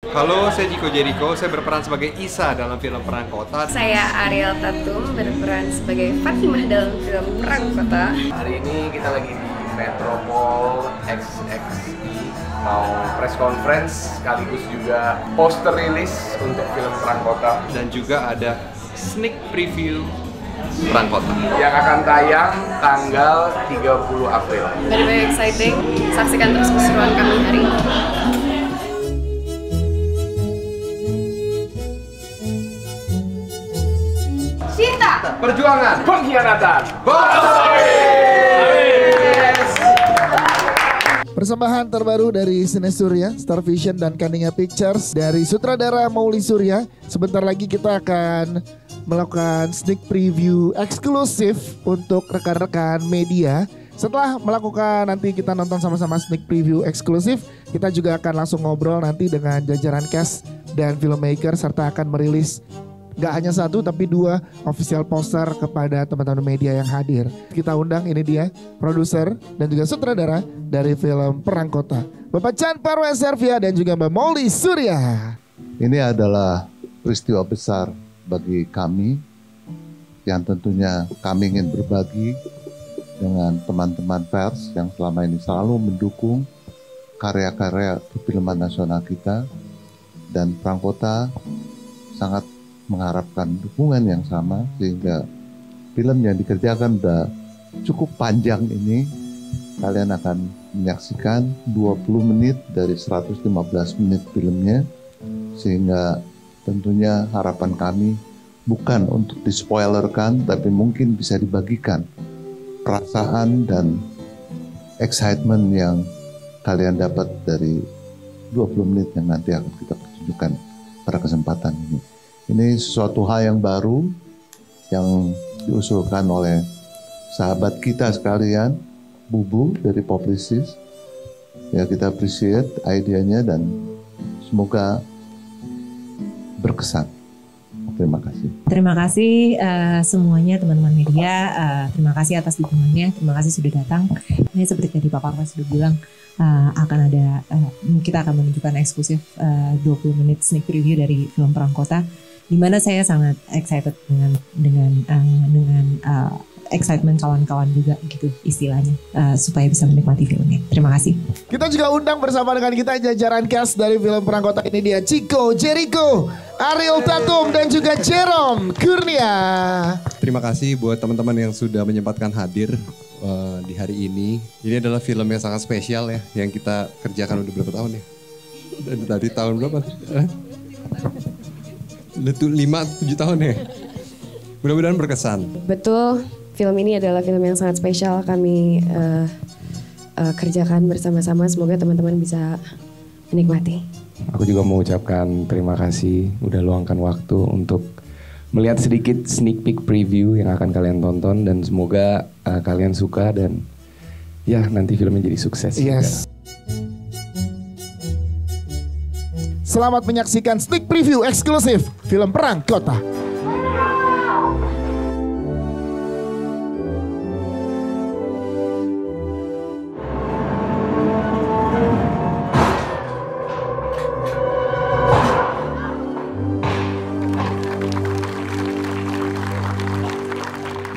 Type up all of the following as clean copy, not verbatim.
Halo, saya Chico Jericho. Saya berperan sebagai Isa dalam film Perang Kota. Saya Ariel Tatum, berperan sebagai Fatimah dalam film Perang Kota. Hari ini kita lagi di Metropol XXI, mau press conference sekaligus juga poster rilis untuk film Perang Kota. Dan juga ada sneak preview Perang Kota yang akan tayang tanggal 30 April. Very exciting. Saksikan terus keseruan kami hari ini. Cinta, perjuangan, pengkhianatan, Persembahan terbaru dari Sine Surya, Star Vision dan Kaninga Pictures dari sutradara Mauli Surya. Sebentar lagi kita akan melakukan sneak preview eksklusif untuk rekan-rekan media. Setelah melakukan nanti kita nonton sama-sama sneak preview eksklusif, kita juga akan langsung ngobrol nanti dengan jajaran cast dan filmmaker serta akan merilis gak hanya satu tapi 2 official poster kepada teman-teman media yang hadir. Kita undang, ini dia produser dan juga sutradara dari film Perang Kota, Bapak Chan Parwes Servia dan juga Mbak Mauli Surya. Ini adalah peristiwa besar bagi kami yang tentunya kami ingin berbagi dengan teman-teman pers yang selama ini selalu mendukung karya-karya perfilman nasional kita, dan Perang Kota sangat mengharapkan dukungan yang sama sehingga film yang dikerjakan udah cukup panjang ini. Kalian akan menyaksikan 20 menit dari 115 menit filmnya, sehingga tentunya harapan kami bukan untuk dispoilerkan tapi mungkin bisa dibagikan perasaan dan excitement yang kalian dapat dari 20 menit yang nanti akan kita pertunjukkan pada kesempatan ini. Ini sesuatu hal yang baru yang diusulkan oleh sahabat kita sekalian, Bubu dari Publicis. Ya, kita appreciate idenya dan semoga berkesan. Terima kasih. Terima kasih semuanya teman-teman media. Terima kasih atas dukungannya. Terima kasih sudah datang. Ini seperti tadi Pak Parwes sudah bilang, akan ada kita akan menunjukkan eksklusif 20 menit sneak preview dari film Perang Kota, di mana saya sangat excited dengan excitement kawan-kawan juga gitu istilahnya, supaya bisa menikmati filmnya. Terima kasih. Kita juga undang bersama dengan kita jajaran cast dari film Perang Kota. Ini dia Chico Jericho, Ariel Tatum dan juga Jerome Kurnia. Terima kasih buat teman-teman yang sudah menyempatkan hadir di hari ini. Ini adalah film yang sangat spesial ya, yang kita kerjakan udah berapa tahun ya? Dari tahun berapa? 5-7 tahun ya. Mudah-mudahan berkesan. Betul, film ini adalah film yang sangat spesial. Kami kerjakan bersama-sama. Semoga teman-teman bisa menikmati. Aku juga mau ucapkan terima kasih udah luangkan waktu untuk melihat sedikit sneak peek preview yang akan kalian tonton, dan semoga kalian suka dan ya nanti filmnya jadi sukses. Yes. Juga. Selamat menyaksikan sneak preview eksklusif film Perang Kota.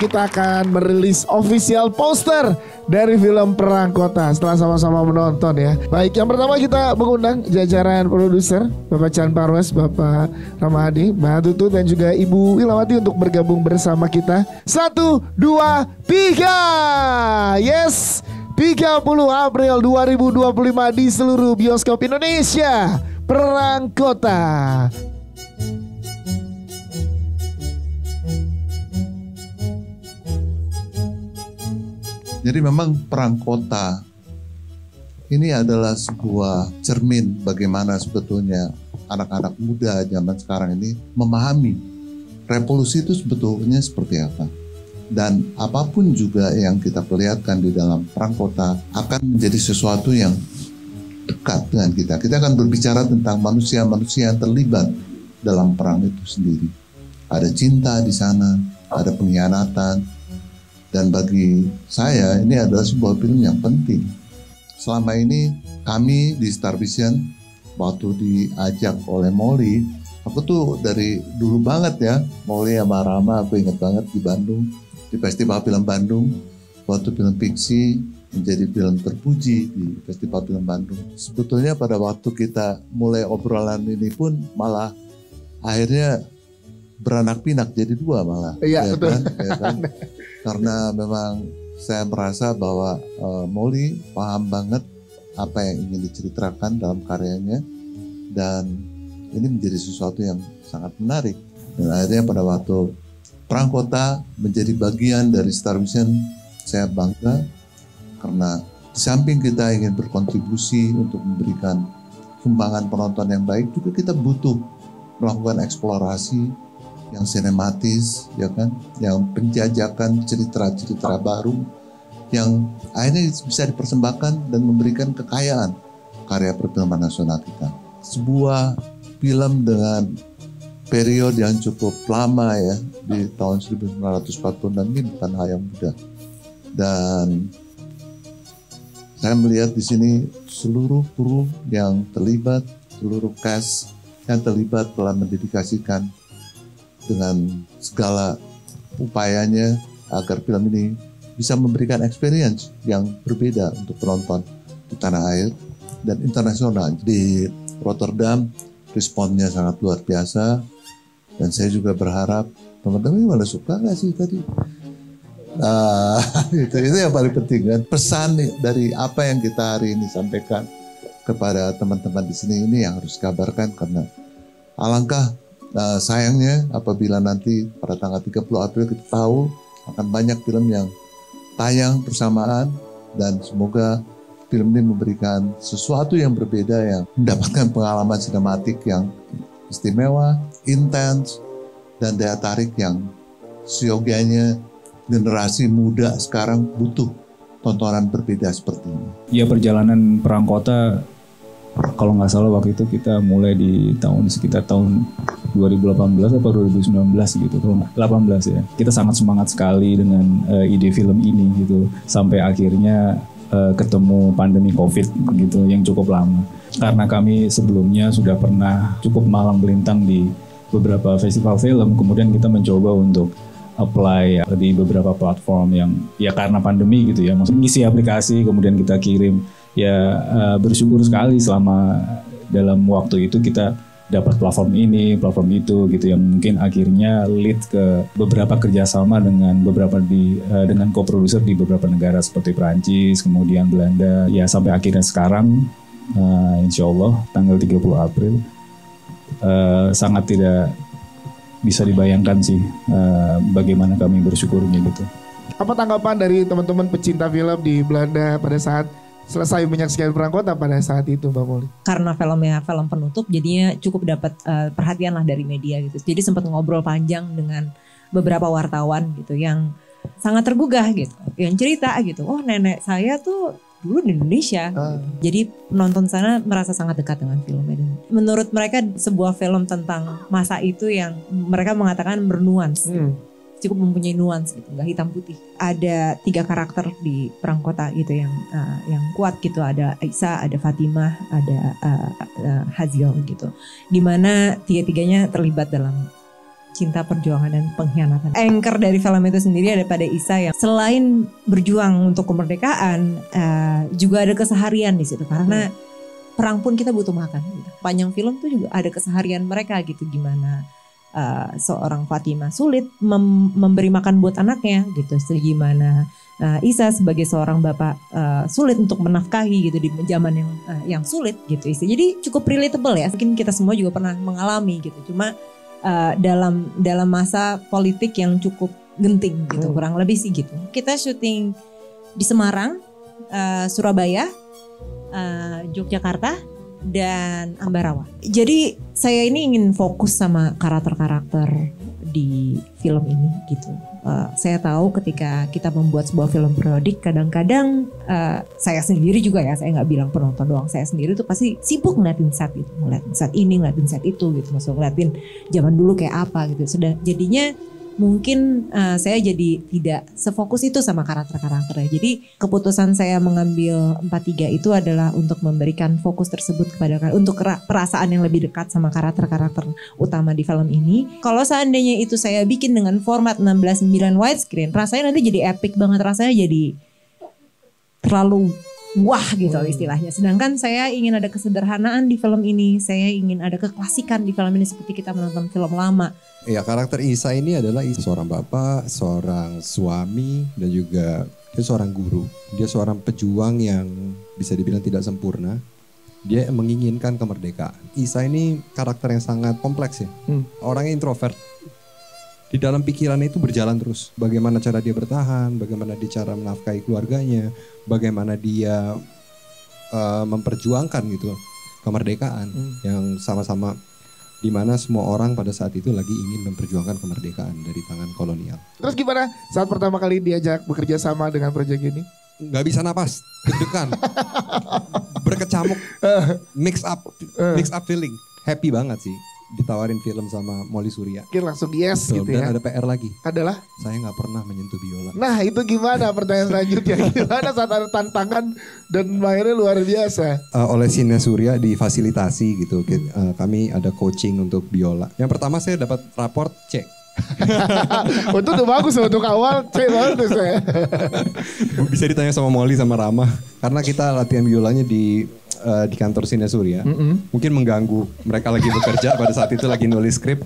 Kita akan merilis official poster dari film Perang Kota setelah sama-sama menonton ya. Baik, yang pertama kita mengundang jajaran produser, Bapak Chan Parwes, Bapak Ramadi, Mbak Tutu dan juga Ibu Wilawati untuk bergabung bersama kita. 1, 2, 3. Yes, 30 April 2025 di seluruh bioskop Indonesia. Perang Kota. Jadi memang Perang Kota ini adalah sebuah cermin bagaimana sebetulnya anak-anak muda zaman sekarang ini memahami revolusi itu sebetulnya seperti apa. Dan apapun juga yang kita perlihatkan di dalam Perang Kota akan menjadi sesuatu yang dekat dengan kita. Kita akan berbicara tentang manusia-manusia yang terlibat dalam perang itu sendiri. Ada cinta di sana, ada pengkhianatan. Dan bagi saya ini adalah sebuah film yang penting. Selama ini kami di Star Vision waktu diajak oleh Molly, aku tuh dari dulu banget ya, Molly sama Rama aku inget banget di Bandung, di Festival Film Bandung, waktu film fiksi menjadi film terpuji di Festival Film Bandung. Sebetulnya pada waktu kita mulai obrolan ini pun malah akhirnya beranak pinak jadi dua malah. Iya, betul. Kan? Ya kan? Karena memang saya merasa bahwa Molly paham banget apa yang ingin diceritakan dalam karyanya, dan ini menjadi sesuatu yang sangat menarik. Dan akhirnya pada waktu Perang Kota menjadi bagian dari Star Vision, saya bangga karena di samping kita ingin berkontribusi untuk memberikan sumbangan penonton yang baik, juga kita butuh melakukan eksplorasi yang sinematis, ya kan, yang penjajakan cerita-cerita baru yang akhirnya bisa dipersembahkan dan memberikan kekayaan karya perfilman nasional kita. Sebuah film dengan periode yang cukup lama ya, di tahun 1946 ini bukan hal yang mudah. Dan saya melihat di sini seluruh kru yang terlibat, seluruh cast yang terlibat telah mendedikasikan dengan segala upayanya agar film ini bisa memberikan experience yang berbeda untuk penonton di tanah air dan internasional. Di Rotterdam responnya sangat luar biasa, dan saya juga berharap teman-teman pada suka nggak sih tadi? Itu yang paling penting kan. Pesan dari apa yang kita hari ini sampaikan kepada teman-teman di sini ini yang harus dikabarkan, karena alangkah sayangnya apabila nanti pada tanggal 30 April kita tahu akan banyak film yang tayang bersamaan, dan semoga film ini memberikan sesuatu yang berbeda, yang mendapatkan pengalaman sinematik yang istimewa, intens, dan daya tarik yang seyogianya generasi muda sekarang butuh tontonan berbeda seperti ini. Ya, perjalanan Perang Kota, kalau nggak salah waktu itu kita mulai di sekitar tahun 2018 atau 2019 gitu, tahun 18 ya. Kita sangat semangat sekali dengan ide film ini gitu, sampai akhirnya ketemu pandemi COVID gitu yang cukup lama. Karena kami sebelumnya sudah pernah cukup malang melintang di beberapa festival film, kemudian kita mencoba untuk apply di beberapa platform yang ya karena pandemi gitu ya, maksudnya ngisi aplikasi kemudian kita kirim. Ya bersyukur sekali selama dalam waktu itu kita dapat platform ini, platform itu gitu, yang mungkin akhirnya lead ke beberapa kerjasama dengan dengan co-producer di beberapa negara seperti Perancis, kemudian Belanda, ya sampai akhirnya sekarang insya Allah tanggal 30 April sangat tidak bisa dibayangkan sih bagaimana kami bersyukurnya gitu. Apa tanggapan dari teman-teman pecinta film di Belanda pada saat selesai menyaksikan Perang Kota pada saat itu, Mbak Molly? Karena filmnya film penutup, jadinya cukup dapat perhatian lah dari media gitu. Jadi sempat ngobrol panjang dengan beberapa wartawan gitu yang sangat tergugah gitu, yang cerita gitu, oh nenek saya tuh dulu di Indonesia. Jadi penonton sana merasa sangat dekat dengan filmnya. Dan menurut mereka sebuah film tentang masa itu yang mereka mengatakan bernuans. Cukup mempunyai nuans gitu, nggak hitam putih. Ada 3 karakter di Perang Kota gitu yang kuat gitu. Ada Aisyah, ada Fatimah, ada Hazil gitu. Dimana 3-tiganya terlibat dalam cinta, perjuangan, dan pengkhianatan. Anchor dari film itu sendiri ada pada Isa yang selain berjuang untuk kemerdekaan, juga ada keseharian di situ. Karena perang pun kita butuh makan. Gitu. Panjang film tuh juga ada keseharian mereka gitu, gimana seorang Fatimah sulit memberi makan buat anaknya gitu, gimana Isa sebagai seorang bapak sulit untuk menafkahi gitu di zaman yang sulit gitu. Jadi cukup relatable ya, mungkin kita semua juga pernah mengalami gitu, cuma dalam masa politik yang cukup genting gitu, kurang lebih sih gitu. Kita syuting di Semarang, Surabaya, Yogyakarta, dan Ambarawa. Jadi saya ini ingin fokus sama karakter-karakter di film ini gitu. Saya tahu ketika kita membuat sebuah film periodik, kadang-kadang saya sendiri juga ya, saya nggak bilang penonton doang, saya sendiri tuh pasti sibuk ngeliatin set itu, ngeliatin set ini, ngeliatin set itu gitu, masuk ngeliatin zaman dulu kayak apa gitu. Sudah jadinya mungkin saya jadi tidak sefokus itu sama karakter-karakternya. Jadi keputusan saya mengambil 4-3 itu adalah untuk memberikan fokus tersebut kepada untuk perasaan yang lebih dekat sama karakter-karakter utama di film ini. Kalau seandainya itu saya bikin dengan format 16:9 widescreen, rasanya nanti jadi epic banget, rasanya jadi terlalu wah gitu istilahnya. Sedangkan saya ingin ada kesederhanaan di film ini. Saya ingin ada keklasikan di film ini seperti kita menonton film lama. Ya, karakter Isa ini adalah seorang bapak, seorang suami, dan juga dia seorang guru. Dia seorang pejuang yang bisa dibilang tidak sempurna. Dia menginginkan kemerdekaan. Isa ini karakter yang sangat kompleks ya. Orangnya introvert. Di dalam pikirannya itu berjalan terus. Bagaimana cara dia bertahan, bagaimana dia cara menafkahi keluarganya, bagaimana dia memperjuangkan gitu kemerdekaan yang sama-sama, di mana semua orang pada saat itu lagi ingin memperjuangkan kemerdekaan dari tangan kolonial. Terus gimana saat pertama kali diajak bekerja sama dengan proyek ini? Nggak bisa napas, deg-degan, berkecamuk, mix up feeling. Happy banget sih ditawarin film sama Molly Surya. Mungkin langsung yes gitu Dan ya. ada PR lagi. Adalah? Saya nggak pernah menyentuh biola. Nah itu gimana pertanyaan selanjutnya? Gimana saat ada tantangan dan mainnya luar biasa? Oleh Sine Surya difasilitasi gitu. Kami ada coaching untuk biola. Yang pertama saya dapat raport C. Itu udah bagus untuk awal C banget tuh saya. Bisa ditanya sama Molly sama Rama. Karena kita latihan biolanya di kantor Sine Surya. Mungkin mengganggu mereka lagi bekerja pada saat itu lagi nulis skrip.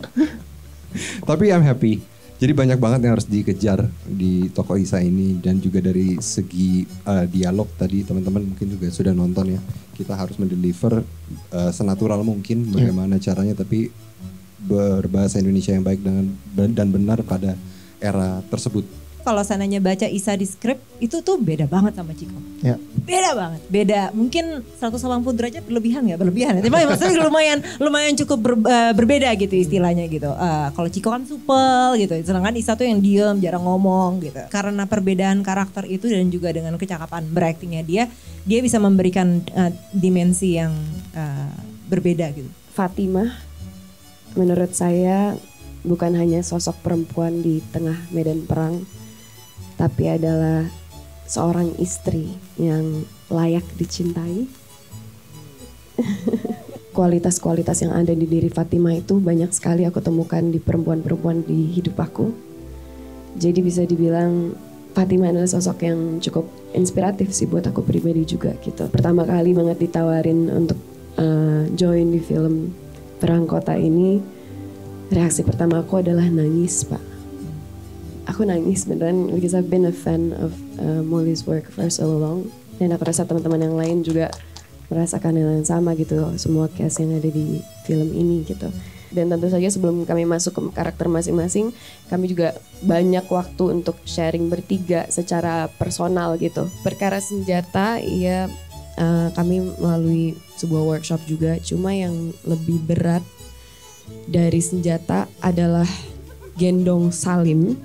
Tapi I'm happy. Jadi banyak banget yang harus dikejar di Tokoh Isa ini. Dan juga dari segi dialog tadi teman-teman mungkin juga sudah nonton ya. Kita harus mendeliver senatural mungkin bagaimana caranya, tapi berbahasa Indonesia yang baik dan benar pada era tersebut. Kalau seandainya baca Isa di skrip itu tuh beda banget sama Ciko. Ya. Beda banget, beda. Mungkin 180 derajat berlebihan nggak? Berlebihan. Tapi maksudnya lumayan cukup berbeda gitu istilahnya gitu. Kalau Ciko kan supel gitu, sedangkan Isa tuh yang diem, jarang ngomong gitu. Karena perbedaan karakter itu dan juga dengan kecakapan beraktingnya dia bisa memberikan dimensi yang berbeda gitu. Fatimah menurut saya bukan hanya sosok perempuan di tengah medan perang, tapi adalah seorang istri yang layak dicintai. Kualitas-kualitas yang ada di diri Fatimah itu banyak sekali aku temukan di perempuan-perempuan di hidup aku. Jadi bisa dibilang Fatimah adalah sosok yang cukup inspiratif sih buat aku pribadi juga gitu. Pertama kali banget ditawarin untuk join di film Perang Kota ini, reaksi pertama aku adalah nangis, Pak. Aku nangis beneran because I've been a fan of Molly's work for so long. Dan aku rasa teman-teman yang lain juga merasakan hal yang sama gitu, semua cast yang ada di film ini gitu. Dan tentu saja sebelum kami masuk ke karakter masing-masing, kami juga banyak waktu untuk sharing bertiga secara personal gitu. Perkara senjata, ya kami melalui sebuah workshop juga, cuma yang lebih berat dari senjata adalah gendong Salim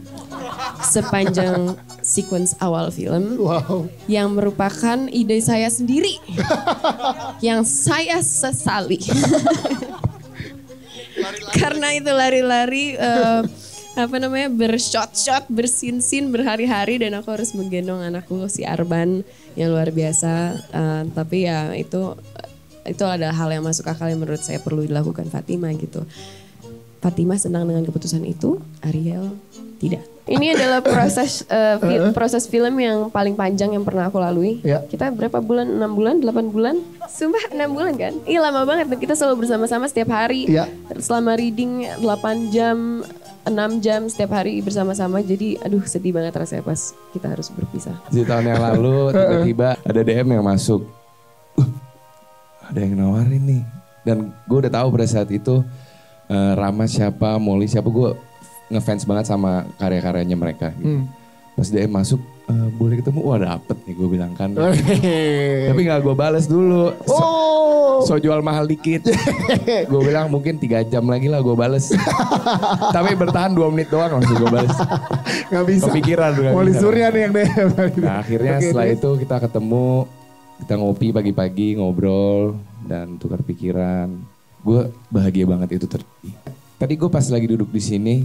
sepanjang sequence awal film. Wow. Yang merupakan ide saya sendiri yang saya sesali. Karena itu lari-lari bershot-shot, bersin-sin berhari-hari, dan aku harus menggendong anakku si Arban yang luar biasa. Tapi ya itu adalah hal yang masuk akal yang menurut saya perlu dilakukan Fatimah gitu. Fatimah senang dengan keputusan itu, Ariel tidak. Ini adalah proses film yang paling panjang yang pernah aku lalui. Ya. Kita berapa bulan? 6 bulan? 8 bulan? Sumpah 6 bulan kan? Iya lama banget. Kita selalu bersama-sama setiap hari. Ya. Selama reading 8 jam, 6 jam setiap hari bersama-sama. Jadi aduh sedih banget rasanya pas kita harus berpisah. Di tahun yang lalu tiba-tiba ada DM yang masuk. Ada yang nawarin nih. Dan gue udah tahu pada saat itu Rama siapa, Molly siapa, gue ngefans banget sama karya-karyanya mereka. Gitu. Pas DM masuk, boleh ketemu, wah dapet nih gue bilang kan. Tapi gak gue bales dulu. So jual mahal dikit. Gue bilang mungkin 3 jam lagi lah gue bales. Tapi bertahan 2 menit doang langsung gue bales. Gak bisa. Kepikiran. Molly Surya nih yang DM. Nah akhirnya setelah itu kita ketemu, kita ngopi pagi-pagi, ngobrol dan tukar pikiran. Gue bahagia banget itu terjadi. Tadi gue pas lagi duduk di sini,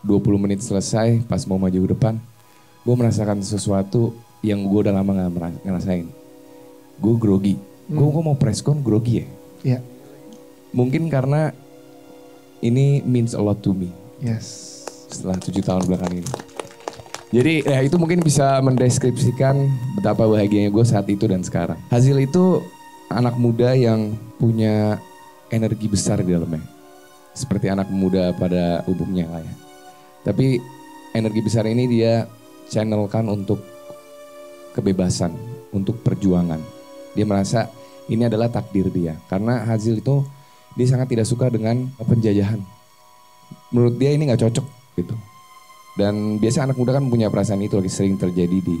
20 menit selesai, pas mau maju ke depan, gue merasakan sesuatu yang gue udah lama gak ngerasain. Gue grogi. Gue mau preskon grogi ya. Iya. Mungkin karena ini means a lot to me. Yes. Setelah 7 tahun belakang ini. Jadi ya itu mungkin bisa mendeskripsikan betapa bahagianya gue saat itu dan sekarang. Hasil itu anak muda yang punya energi besar di dalamnya. Seperti anak muda pada umumnya lah ya. Tapi energi besar ini dia channelkan untuk kebebasan, untuk perjuangan. Dia merasa ini adalah takdir dia. Karena Hazil itu dia sangat tidak suka dengan penjajahan. Menurut dia ini gak cocok gitu. Dan biasa anak muda kan punya perasaan itu lagi sering terjadi di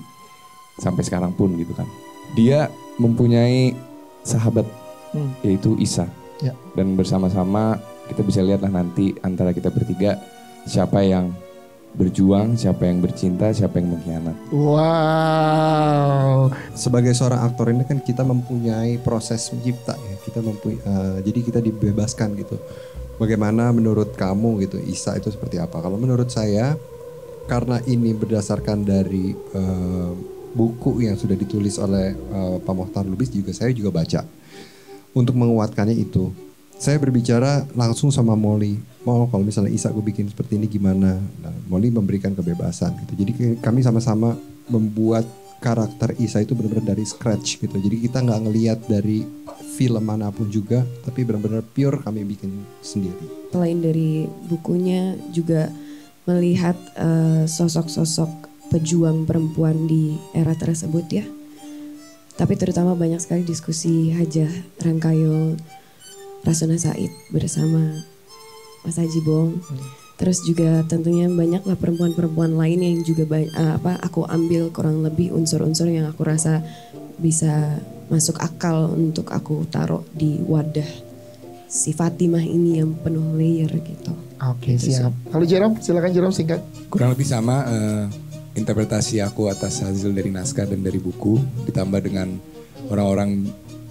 sampai sekarang pun gitu kan. Dia mempunyai sahabat yaitu Isa. Ya. Dan bersama-sama kita bisa lihatlah nanti antara kita bertiga siapa yang berjuang, siapa yang bercinta, siapa yang mengkhianat. Wow. Sebagai seorang aktor ini kan kita mempunyai proses mencipta ya. Jadi kita dibebaskan gitu. Bagaimana menurut kamu gitu Isa itu seperti apa? Kalau menurut saya karena ini berdasarkan dari buku yang sudah ditulis oleh Pak Mohtar Lubis juga saya juga baca. Untuk menguatkannya itu saya berbicara langsung sama Molly. Kalau misalnya Isa gue bikin seperti ini gimana? Nah, Molly memberikan kebebasan gitu. Jadi kami sama-sama membuat karakter Isa itu benar-benar dari scratch gitu. Jadi kita nggak ngelihat dari film manapun juga, tapi benar-benar pure kami bikin sendiri. Selain dari bukunya juga melihat sosok-sosok pejuang perempuan di era tersebut ya. Tapi terutama banyak sekali diskusi Hajah Rangkayo Rasuna Said bersama Mas Haji Bong. Terus juga tentunya banyaklah perempuan-perempuan lain yang juga aku ambil kurang lebih unsur-unsur yang aku rasa bisa masuk akal untuk aku taruh di wadah si Fatimah ini yang penuh layer gitu. Oke, siap. Kalau Jerome, silakan Jerome singkat. Kurang lebih sama interpretasi aku atas hasil dari naskah dan dari buku ditambah dengan orang-orang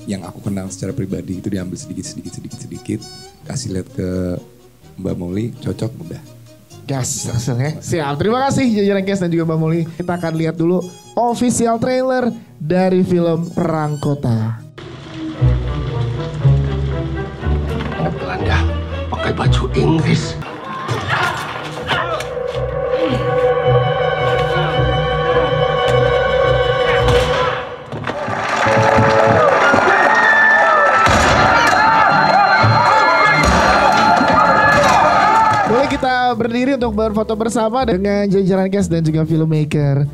yang aku kenal secara pribadi itu diambil sedikit kasih lihat ke Mbak Molly, cocok udah. Gas hasilnya. Siap, terima kasih jajaran Gas dan juga Mbak Molly. Kita akan lihat dulu official trailer dari film Perang Kota. Belanda pakai baju Inggris. Boleh kita berdiri untuk berfoto bersama dengan jajaran Gas dan juga filmmaker.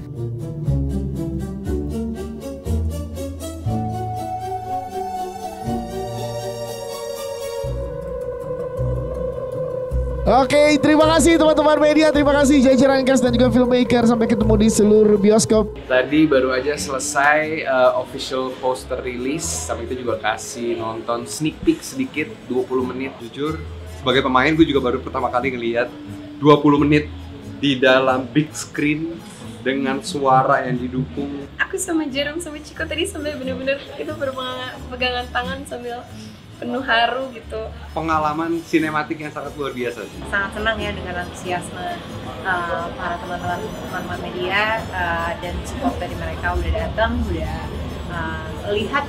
Oke, terima kasih teman-teman media, terima kasih jajaran Gas dan juga filmmaker. Sampai ketemu di seluruh bioskop. Tadi baru aja selesai official poster release, sama itu juga kasih nonton sneak peek sedikit 20 menit. Jujur, sebagai pemain gue juga baru pertama kali ngelihat 20 menit di dalam big screen dengan suara yang didukung. Aku sama Jerome sama Chico tadi sampai bener-bener itu berpegangan tangan sambil penuh haru gitu. Pengalaman sinematik yang sangat luar biasa. Sangat senang ya dengan antusiasme para teman-teman media dan support dari mereka udah datang, udah lihat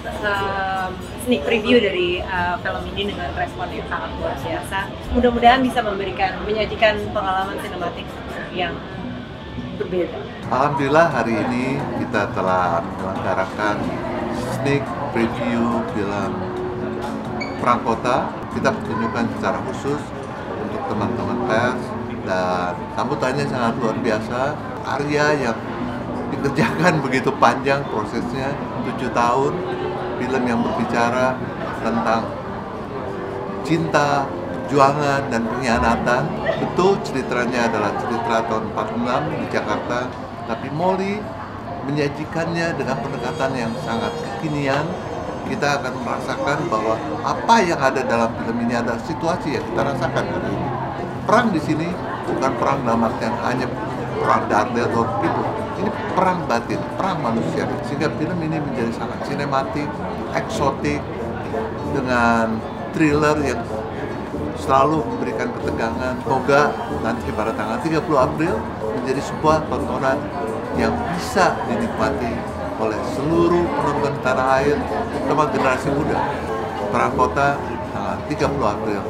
sneak preview dari film ini dengan respon yang sangat luar biasa. Mudah-mudahan bisa menyajikan pengalaman sinematik yang berbeda. Alhamdulillah hari ini kita telah menyelenggarakan sneak preview film Perang Kota. Kita pertunjukan secara khusus untuk teman-teman pers dan sambutannya sangat luar biasa. Karya yang dikerjakan begitu panjang prosesnya, 7 tahun, film yang berbicara tentang cinta, perjuangan, dan pengkhianatan. Betul ceritanya adalah cerita tahun 46 di Jakarta, tapi Molly menyajikannya dengan pendekatan yang sangat kekinian. Kita akan merasakan bahwa apa yang ada dalam film ini adalah situasi yang kita rasakan hari ini. Perang di sini bukan perang dalam artian hanya perang darda atau people. Ini perang batin, perang manusia. Sehingga film ini menjadi sangat sinematik, eksotik, dengan thriller yang selalu memberikan ketegangan. Semoga nanti pada tanggal 30 April menjadi sebuah tontonan yang bisa dinikmati oleh seluruh penonton tanah air, terutama generasi muda. Perangkota tanggal 30 April.